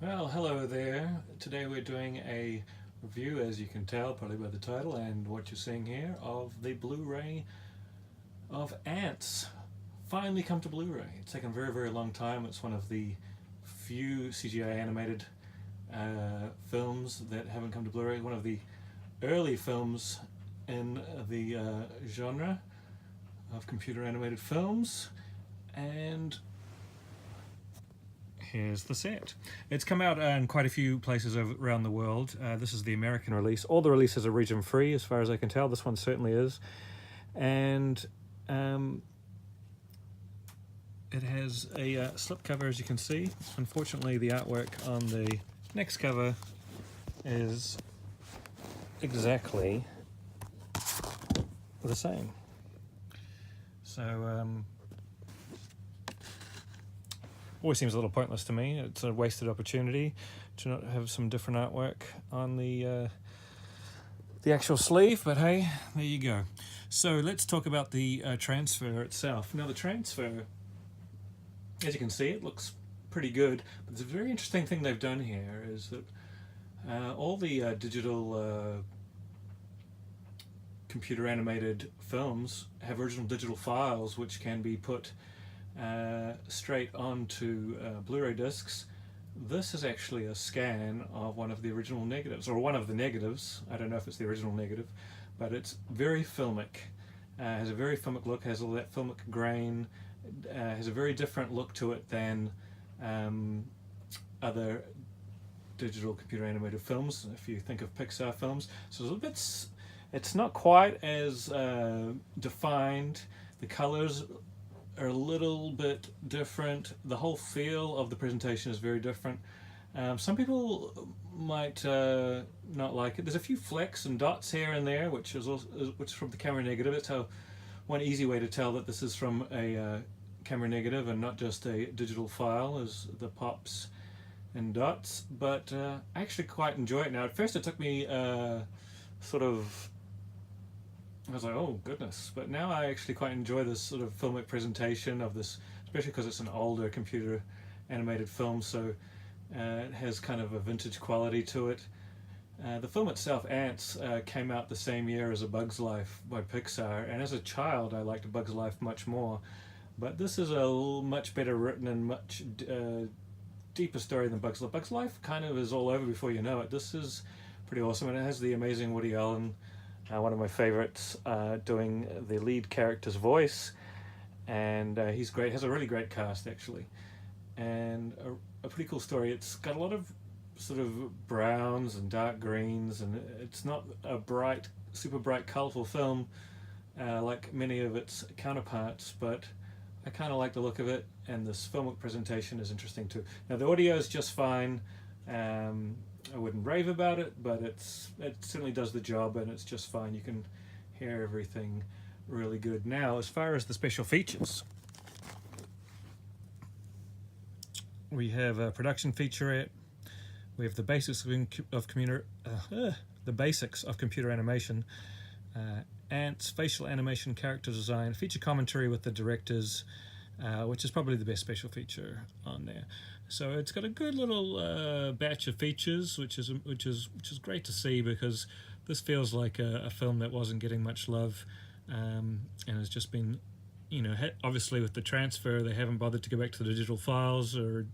Well, hello there. Today we're doing a review, as you can tell probably by the title and what you're seeing here, of the Blu-ray of Antz. Finally come to Blu-ray. It's taken a very, very long time. It's one of the few CGI animated films that haven't come to Blu-ray. One of the early films in the genre of computer animated films. And here's the set. It's come out in quite a few places around the world. This is the American release. All the releases are region free as far as I can tell. This one certainly is. And it has a slipcover, as you can see. Unfortunately, the artwork on the next cover is exactly the same. So always seems a little pointless to me. It's a wasted opportunity to not have some different artwork on the actual sleeve, but hey, there you go. So let's talk about the transfer itself. Now the transfer, as you can see, it looks pretty good, but there's a very interesting thing they've done here is that all the digital computer animated films have original digital files which can be put straight onto Blu-ray discs. This is actually a scan of one of the original negatives, or one of the negatives. I don't know if it's the original negative, but it's very filmic. Has a very filmic look, has all that filmic grain, has a very different look to it than other digital computer animated films, if you think of Pixar films. So it's not quite as defined. The colors are a little bit different. The whole feel of the presentation is very different. Some people might not like it. There's a few flecks and dots here and there, which is from the camera negative. It's one easy way to tell that this is from a camera negative and not just a digital file, is the pops and dots. But I actually quite enjoy it now. At first it took me I was like, oh goodness, but now I actually quite enjoy this sort of filmic presentation of this, especially because it's an older computer animated film, so it has kind of a vintage quality to it. The film itself, Antz, came out the same year as A Bug's Life by Pixar, and as a child I liked A Bug's Life much more, but this is a much better written and much deeper story than Bug's Life. Bug's Life kind of is all over before you know it. This is pretty awesome, and it has the amazing Woody Allen, one of my favorites, doing the lead character's voice, and he's great. Has a really great cast actually, and a pretty cool story. It's got a lot of sort of browns and dark greens, and it's not a super bright, colourful film like many of its counterparts, but I kind of like the look of it, and this filmic presentation is interesting too. Now the audio is just fine. I wouldn't rave about it, but it certainly does the job, and it's just fine. You can hear everything really good. Now, as far as the special features, we have a production featurette. We have the basics of computer animation, Antz, facial animation, character design, feature commentary with the directors, which is probably the best special feature on there. So it's got a good little batch of features, which is great to see, because this feels like a film that wasn't getting much love, and has just been, obviously with the transfer they haven't bothered to go back to the digital files or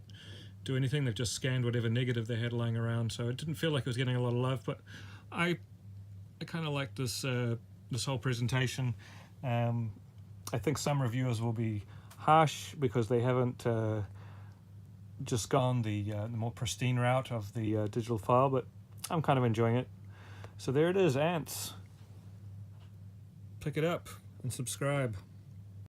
do anything. They've just scanned whatever negative they had lying around, so it didn't feel like it was getting a lot of love. But I kind of like this whole presentation. I think some reviewers will be harsh because they haven't just gone the more pristine route of the digital file, but I'm kind of enjoying it. So there it is, Antz. Pick it up and subscribe.